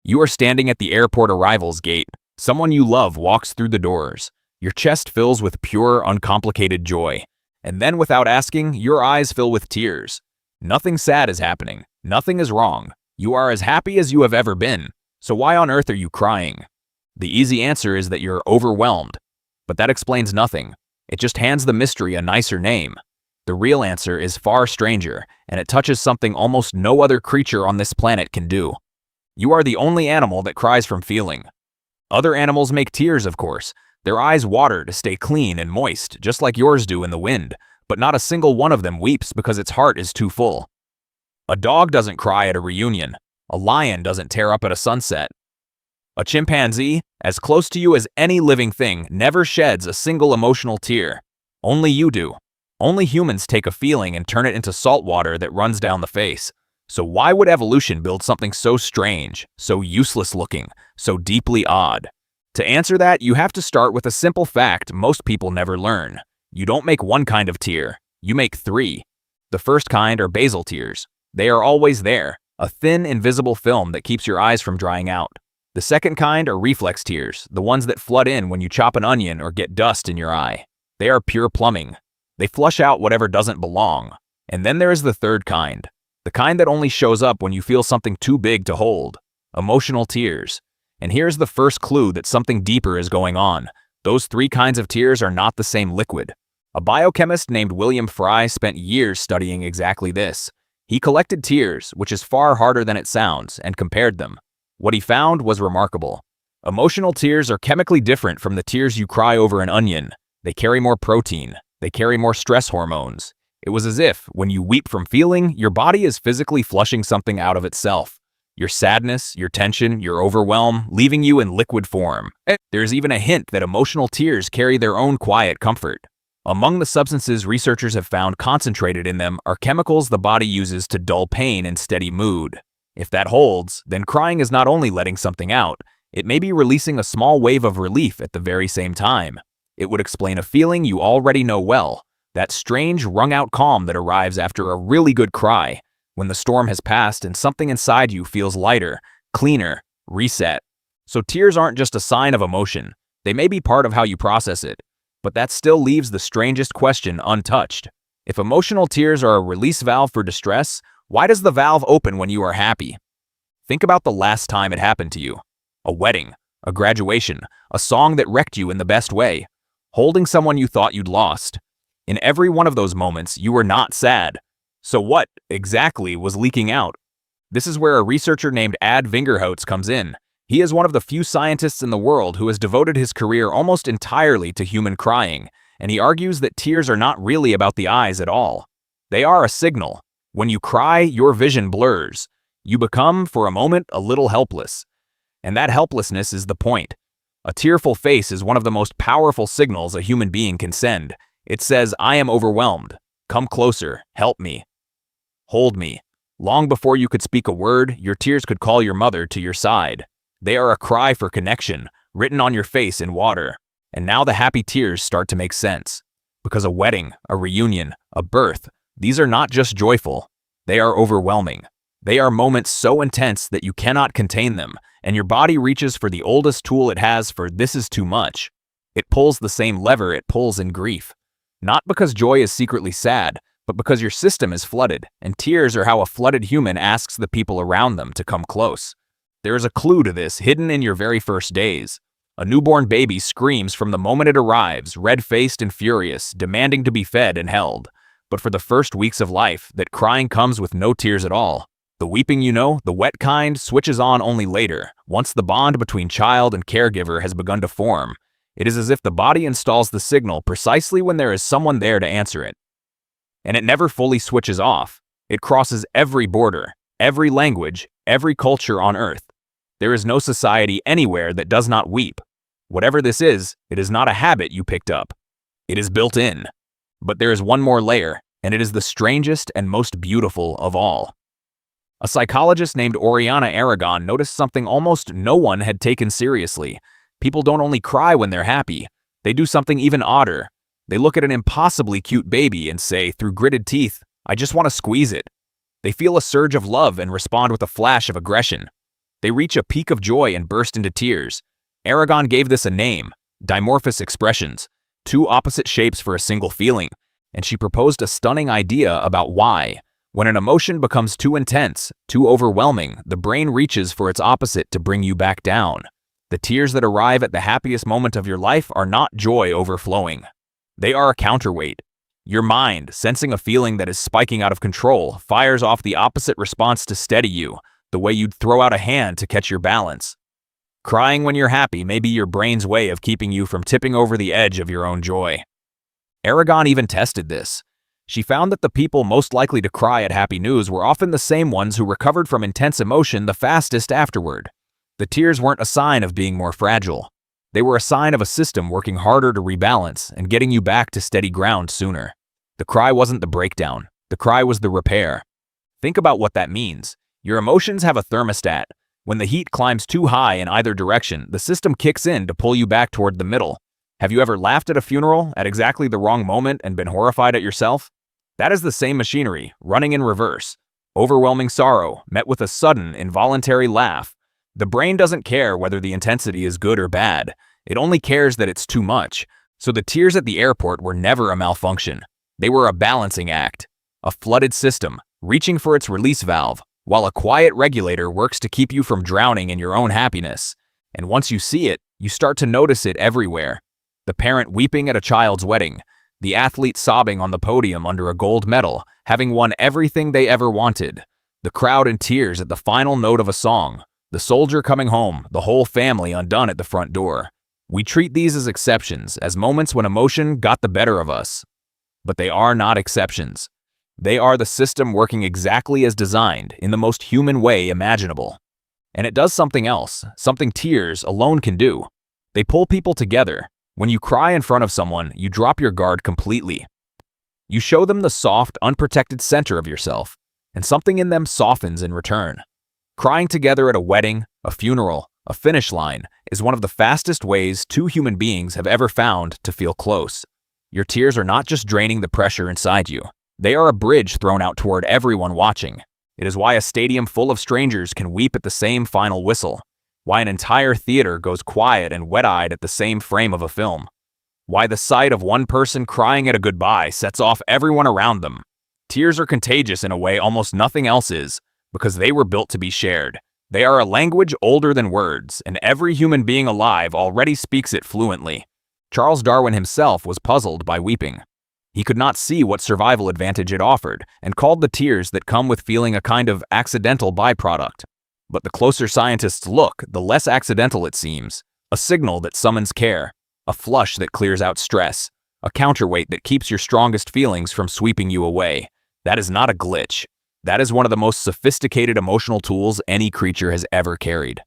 You are standing at the airport arrivals gate. Someone you love walks through the doors. Your chest fills with pure, uncomplicated joy. And then, without asking, your eyes fill with tears. Nothing sad is happening. Nothing is wrong. You are as happy as you have ever been. So why on earth are you crying? The easy answer is that you're overwhelmed. But that explains nothing. It just hands the mystery a nicer name. The real answer is far stranger, and it touches something almost no other creature on this planet can do. You are the only animal that cries from feeling. Other animals make tears, of course. Their eyes water to stay clean and moist, just like yours do in the wind, but not a single one of them weeps because its heart is too full. A dog doesn't cry at a reunion. A lion doesn't tear up at a sunset. A chimpanzee, as close to you as any living thing, never sheds a single emotional tear. Only you do. Only humans take a feeling and turn it into salt water that runs down the face. So why would evolution build something so strange, so useless looking, so deeply odd? To answer that, you have to start with a simple fact most people never learn. You don't make one kind of tear, you make three. The first kind are basal tears. They are always there, a thin, invisible film that keeps your eyes from drying out. The second kind are reflex tears, the ones that flood in when you chop an onion or get dust in your eye. They are pure plumbing. They flush out whatever doesn't belong. And then there is the third kind, the kind that only shows up when you feel something too big to hold. Emotional tears. And here's the first clue that something deeper is going on. Those three kinds of tears are not the same liquid. A biochemist named William Fry spent years studying exactly this. He collected tears, which is far harder than it sounds, and compared them. What he found was remarkable. Emotional tears are chemically different from the tears you cry over an onion. They carry more protein. They carry more stress hormones. It was as if, when you weep from feeling, your body is physically flushing something out of itself. Your sadness, your tension, your overwhelm, leaving you in liquid form. There's even a hint that emotional tears carry their own quiet comfort. Among the substances researchers have found concentrated in them are chemicals the body uses to dull pain and steady mood. If that holds, then crying is not only letting something out, it may be releasing a small wave of relief at the very same time. It would explain a feeling you already know well, that strange, wrung-out calm that arrives after a really good cry, when the storm has passed and something inside you feels lighter, cleaner, reset. So tears aren't just a sign of emotion. They may be part of how you process it, but that still leaves the strangest question untouched. If emotional tears are a release valve for distress, why does the valve open when you are happy? Think about the last time it happened to you. A wedding, a graduation, a song that wrecked you in the best way, holding someone you thought you'd lost. In every one of those moments, you were not sad. So what, exactly, was leaking out? This is where a researcher named Ad Vingerhoutz comes in. He is one of the few scientists in the world who has devoted his career almost entirely to human crying, and he argues that tears are not really about the eyes at all. They are a signal. When you cry, your vision blurs. You become, for a moment, a little helpless. And that helplessness is the point. A tearful face is one of the most powerful signals a human being can send. It says, I am overwhelmed. Come closer. Help me. Hold me. Long before you could speak a word, your tears could call your mother to your side. They are a cry for connection, written on your face in water. And now the happy tears start to make sense. Because a wedding, a reunion, a birth, these are not just joyful. They are overwhelming. They are moments so intense that you cannot contain them, and your body reaches for the oldest tool it has for this is too much. It pulls the same lever it pulls in grief. Not because joy is secretly sad, but because your system is flooded, and tears are how a flooded human asks the people around them to come close. There is a clue to this hidden in your very first days. A newborn baby screams from the moment it arrives, red-faced and furious, demanding to be fed and held. But for the first weeks of life, that crying comes with no tears at all. The weeping you know, the wet kind, switches on only later, once the bond between child and caregiver has begun to form. It is as if the body installs the signal precisely when there is someone there to answer it. And it never fully switches off. It crosses every border, every language, every culture on Earth. There is no society anywhere that does not weep. Whatever this is, it is not a habit you picked up. It is built in. But there is one more layer, and it is the strangest and most beautiful of all. A psychologist named Oriana Aragon noticed something almost no one had taken seriously. People don't only cry when they're happy. They do something even odder. They look at an impossibly cute baby and say, through gritted teeth, I just want to squeeze it. They feel a surge of love and respond with a flash of aggression. They reach a peak of joy and burst into tears. Aragon gave this a name, dimorphous expressions, two opposite shapes for a single feeling, and she proposed a stunning idea about why. When an emotion becomes too intense, too overwhelming, the brain reaches for its opposite to bring you back down. The tears that arrive at the happiest moment of your life are not joy overflowing. They are a counterweight. Your mind, sensing a feeling that is spiking out of control, fires off the opposite response to steady you, the way you'd throw out a hand to catch your balance. Crying when you're happy may be your brain's way of keeping you from tipping over the edge of your own joy. Aragon even tested this. She found that the people most likely to cry at happy news were often the same ones who recovered from intense emotion the fastest afterward. The tears weren't a sign of being more fragile. They were a sign of a system working harder to rebalance and getting you back to steady ground sooner. The cry wasn't the breakdown. The cry was the repair. Think about what that means. Your emotions have a thermostat. When the heat climbs too high in either direction, the system kicks in to pull you back toward the middle. Have you ever laughed at a funeral at exactly the wrong moment and been horrified at yourself? That is the same machinery, running in reverse. Overwhelming sorrow, met with a sudden, involuntary laugh. The brain doesn't care whether the intensity is good or bad. It only cares that it's too much. So the tears at the airport were never a malfunction. They were a balancing act. A flooded system, reaching for its release valve, while a quiet regulator works to keep you from drowning in your own happiness. And once you see it, you start to notice it everywhere. The parent weeping at a child's wedding, the athlete sobbing on the podium under a gold medal, having won everything they ever wanted, the crowd in tears at the final note of a song, the soldier coming home, the whole family undone at the front door. We treat these as exceptions, as moments when emotion got the better of us. But they are not exceptions. They are the system working exactly as designed, in the most human way imaginable. And it does something else, something tears alone can do. They pull people together. When you cry in front of someone, you drop your guard completely. You show them the soft, unprotected center of yourself, and something in them softens in return. Crying together at a wedding, a funeral, a finish line is one of the fastest ways two human beings have ever found to feel close. Your tears are not just draining the pressure inside you. They are a bridge thrown out toward everyone watching. It is why a stadium full of strangers can weep at the same final whistle. Why an entire theater goes quiet and wet-eyed at the same frame of a film. Why the sight of one person crying at a goodbye sets off everyone around them. Tears are contagious in a way almost nothing else is, because they were built to be shared. They are a language older than words, and every human being alive already speaks it fluently. Charles Darwin himself was puzzled by weeping. He could not see what survival advantage it offered, and called the tears that come with feeling a kind of accidental byproduct. But the closer scientists look, the less accidental it seems. A signal that summons care, a flush that clears out stress, a counterweight that keeps your strongest feelings from sweeping you away. That is not a glitch. That is one of the most sophisticated emotional tools any creature has ever carried.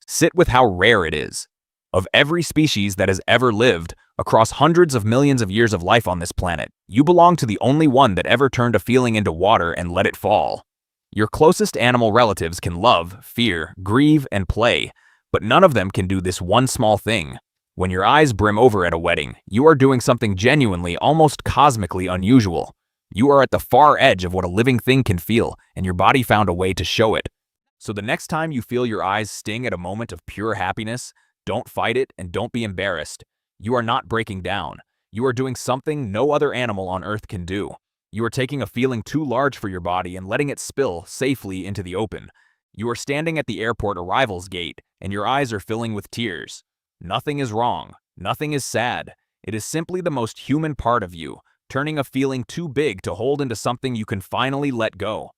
Sit with how rare it is. Of every species that has ever lived, across hundreds of millions of years of life on this planet, you belong to the only one that ever turned a feeling into water and let it fall. Your closest animal relatives can love, fear, grieve, and play, but none of them can do this one small thing. When your eyes brim over at a wedding, you are doing something genuinely, almost cosmically unusual. You are at the far edge of what a living thing can feel, and your body found a way to show it. So the next time you feel your eyes sting at a moment of pure happiness, don't fight it and don't be embarrassed. You are not breaking down. You are doing something no other animal on Earth can do. You are taking a feeling too large for your body and letting it spill safely into the open. You are standing at the airport arrivals gate, and your eyes are filling with tears. Nothing is wrong. Nothing is sad. It is simply the most human part of you, turning a feeling too big to hold into something you can finally let go.